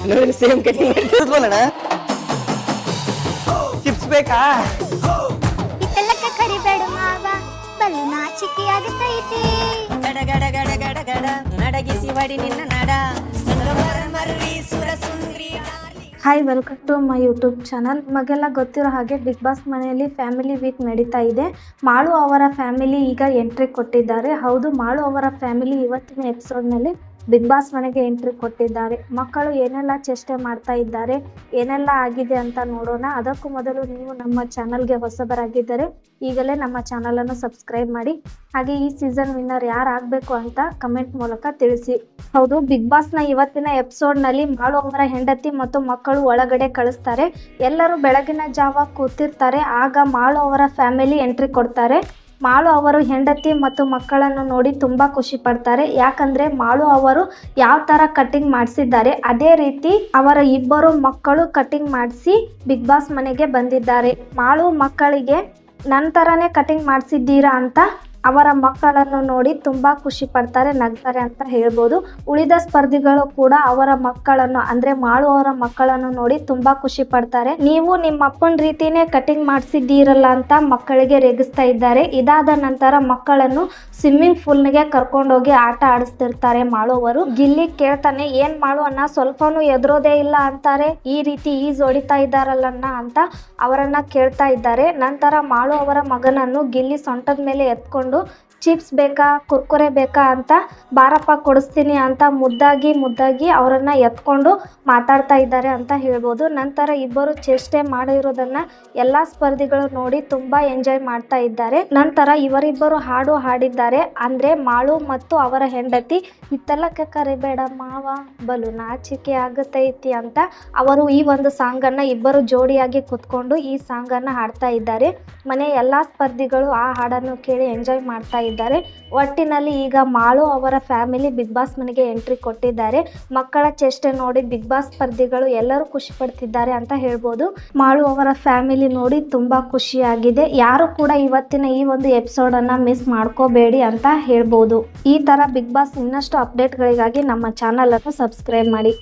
ನೋಡಿ same cutting ಮಾಡ್ತಿದ್ವಲ್ಲಣ್ಣ. Chips ಬೇಕಾ? ಇಟ್ಟಲಕ್ಕ ಕರಿಬೇಡ ಮಾವ, ಬಲು ನಾಚಿಕೆ ಆಗತೈತಿ. ಗಡ ಗಡ ಗಡ ಗಡ ಗಡ ನಡಗಿಸಿ ವಡಿ ನಿನ್ನ ನಡ ಸುಂದರ ಮರ್ರಿ ಸುರ ಸುಂದ್ರಿ. Hi, welcome to my YouTube channel. ನಿಮಗೆಲ್ಲ ಗೊತ್ತಿರೋ ಹಾಗೆ ಬಿಗ್ ಬಾಸ್ ಮನೆಯಲ್ಲಿ ಫ್ಯಾಮಿಲಿ ವೀಕ್ ನಡೀತಾ ಇದೆ. ಮಾಳು ಅವರ ಫ್ಯಾಮಿಲಿ ಈಗ ಎಂಟ್ರಿ ಕೊಟ್ಟಿದ್ದಾರೆ. ಹೌದು, ಮಾಳು ಅವರ ಫ್ಯಾಮಿಲಿ ಇವತ್ತಿನ ಎಪಿಸೋಡ್ನಲ್ಲಿ ಬಿಗ್ ಬಾಸ್ ಮನೆಗೆ ಎಂಟ್ರಿ ಕೊಟ್ಟಿದ್ದಾರೆ. ಮಕ್ಕಳು ಏನೆಲ್ಲ ಚೇಷ್ಟೆ ಮಾಡ್ತಾ ಇದ್ದಾರೆ, ಏನೆಲ್ಲ ಆಗಿದೆ ಅಂತ ನೋಡೋಣ. ಅದಕ್ಕೂ ಮೊದಲು ನೀವು ನಮ್ಮ ಚಾನಲ್ಗೆ ಹೊಸಬರಾಗಿದ್ದರೆ ಈಗಲೇ ನಮ್ಮ ಚಾನಲನ್ನು ಸಬ್ಸ್ಕ್ರೈಬ್ ಮಾಡಿ. ಹಾಗೆ ಈ ಸೀಸನ್ ವಿನ್ನರ್ ಯಾರು ಆಗಬೇಕು ಅಂತ ಕಮೆಂಟ್ ಮೂಲಕ ತಿಳಿಸಿ. ಹೌದು, ಬಿಗ್ ಬಾಸ್ನ ಇವತ್ತಿನ ಎಪಿಸೋಡ್ನಲ್ಲಿ ಮಾಳು ಅವರ ಹೆಂಡತಿ ಮತ್ತು ಮಕ್ಕಳು ಒಳಗಡೆ ಕಳಿಸ್ತಾರೆ. ಎಲ್ಲರೂ ಬೆಳಗಿನ ಜಾವ ಕೂತಿರ್ತಾರೆ. ಆಗ ಮಾಳು ಅವರ ಫ್ಯಾಮಿಲಿ ಎಂಟ್ರಿ ಕೊಡ್ತಾರೆ. ಮಾಳು ಅವರು ಹೆಂಡತಿ ಮತ್ತು ಮಕ್ಕಳನ್ನು ನೋಡಿ ತುಂಬ ಖುಷಿ ಪಡ್ತಾರೆ. ಯಾಕಂದರೆ ಮಾಳು ಅವರು ಯಾವ ಥರ ಕಟಿಂಗ್ ಮಾಡಿಸಿದ್ದಾರೆ ಅದೇ ರೀತಿ ಅವರ ಇಬ್ಬರು ಮಕ್ಕಳು ಕಟಿಂಗ್ ಮಾಡಿಸಿ ಬಿಗ್ ಬಾಸ್ ಮನೆಗೆ ಬಂದಿದ್ದಾರೆ. ಮಾಳು ಮಕ್ಕಳಿಗೆ ನನ್ನ ಥರನೇ ಕಟಿಂಗ್ ಮಾಡಿಸಿದ್ದೀರಾ ಅಂತ ಅವರ ಮಕ್ಕಳನ್ನು ನೋಡಿ ತುಂಬ ಖುಷಿ ಪಡ್ತಾರೆ, ನಗ್ತಾರೆ ಅಂತ ಹೇಳ್ಬೋದು. ಉಳಿದ ಸ್ಪರ್ಧಿಗಳು ಕೂಡ ಅವರ ಮಕ್ಕಳನ್ನು ಅಂದರೆ ಮಾಳು ಅವರ ಮಕ್ಕಳನ್ನು ನೋಡಿ ತುಂಬ ಖುಷಿ ಪಡ್ತಾರೆ. ನೀವು ನಿಮ್ಮ ಅಪ್ಪನ ರೀತಿನೇ ಕಟಿಂಗ್ ಮಾಡಿಸಿದ್ದೀರಲ್ಲ ಅಂತ ಮಕ್ಕಳಿಗೆ ರೇಗಿಸ್ತಾ ಇದ್ದಾರೆ. ಇದಾದ ನಂತರ ಮಕ್ಕಳನ್ನು ಸ್ವಿಮ್ಮಿಂಗ್ ಪೂಲ್ನಿಗೆ ಕರ್ಕೊಂಡೋಗಿ ಆಟ ಆಡಿಸ್ತಿರ್ತಾರೆ ಮಾಳು ಅವರು. ಗಿಲ್ಲಿ ಕೇಳ್ತಾನೆ, ಏನ್ ಮಾಳು ಅಣ್ಣ ಸ್ವಲ್ಪನೂ ಎದುರೋದೇ ಇಲ್ಲ ಅಂತಾರೆ, ಈ ರೀತಿ ಈಜ್ ಹೊಡಿತಾ ಇದ್ದಾರಲ್ಲಣ್ಣ ಅಂತ ಅವರನ್ನ ಕೇಳ್ತಾ ಇದ್ದಾರೆ. ನಂತರ ಮಾಳು ಅವರ ಮಗನನ್ನು ಗಿಲ್ಲಿ ಸೊಂಟದ ಮೇಲೆ ಎತ್ಕೊಂಡು ಚಿಪ್ಸ್ ಬೇಕಾ, ಕುರ್ಕುರೆ ಬೇಕಾ ಅಂತ ಬಾರಪ್ಪ ಕೊಡಿಸ್ತೀನಿ ಅಂತ ಮುದ್ದಾಗಿ ಅವರನ್ನ ಎತ್ಕೊಂಡು ಮಾತಾಡ್ತಾ ಇದ್ದಾರೆ ಅಂತ ಹೇಳ್ಬೋದು. ನಂತರ ಇಬ್ಬರು ಚೇಷ್ಟೆ ಮಾಡಿರೋದನ್ನ ಎಲ್ಲ ಸ್ಪರ್ಧಿಗಳು ನೋಡಿ ತುಂಬಾ ಎಂಜಾಯ್ ಮಾಡ್ತಾ ಇದ್ದಾರೆ. ನಂತರ ಇವರಿಬ್ಬರು ಹಾಡು ಹಾಡಿದ್ದಾರೆ. ಅಂದ್ರೆ ಮಾಳು ಮತ್ತು ಅವರ ಹೆಂಡತಿ ಹಿತ್ತಲಕ್ಕೆ ಕರಿಬೇಡ ಮಾವ, ಬಲು ನಾಚಿಕೆ ಆಗತೈತಿ ಅಂತ ಅವರು ಈ ಒಂದು ಸಾಂಗ್ ಅನ್ನ ಇಬ್ಬರು ಜೋಡಿಯಾಗಿ ಕುತ್ಕೊಂಡು ಈ ಸಾಂಗ್ ಅನ್ನ ಹಾಡ್ತಾ ಇದ್ದಾರೆ. ಮನೆ ಎಲ್ಲಾ ಸ್ಪರ್ಧಿಗಳು ಆ ಹಾಡನ್ನು ಕೇಳಿ ಎಂಜಾಯ್ ಮಾಡ್ತಾ ಇದ್ದಾರೆ. ಒಟ್ಟಿನಲ್ಲಿ ಈಗ ಮಾಳು ಅವರ ಫ್ಯಾಮಿಲಿ ಬಿಗ್ ಬಾಸ್ ಮನೆಗೆ ಎಂಟ್ರಿ ಕೊಟ್ಟಿದ್ದಾರೆ. ಮಕ್ಕಳ ಚೇಷ್ಟೆ ನೋಡಿ ಬಿಗ್ ಬಾಸ್ ಸ್ಪರ್ಧಿಗಳು ಎಲ್ಲರೂ ಖುಷಿ ಪಡ್ತಿದ್ದಾರೆ ಅಂತ ಹೇಳ್ಬೋದು. ಮಾಳು ಅವರ ಫ್ಯಾಮಿಲಿ ನೋಡಿ ತುಂಬಾ ಖುಷಿಯಾಗಿದೆ. ಯಾರು ಕೂಡ ಇವತ್ತಿನ ಈ ಒಂದು ಎಪಿಸೋಡ್ ಅನ್ನ ಮಿಸ್ ಮಾಡ್ಕೋಬೇಡಿ ಅಂತ ಹೇಳ್ಬೋದು. ಈ ತರ ಬಿಗ್ ಬಾಸ್ ಇನ್ನಷ್ಟು ಅಪ್ಡೇಟ್ಗಳಿಗಾಗಿ ನಮ್ಮ ಚಾನಲ್ ಅನ್ನು ಸಬ್ಸ್ಕ್ರೈಬ್ ಮಾಡಿ.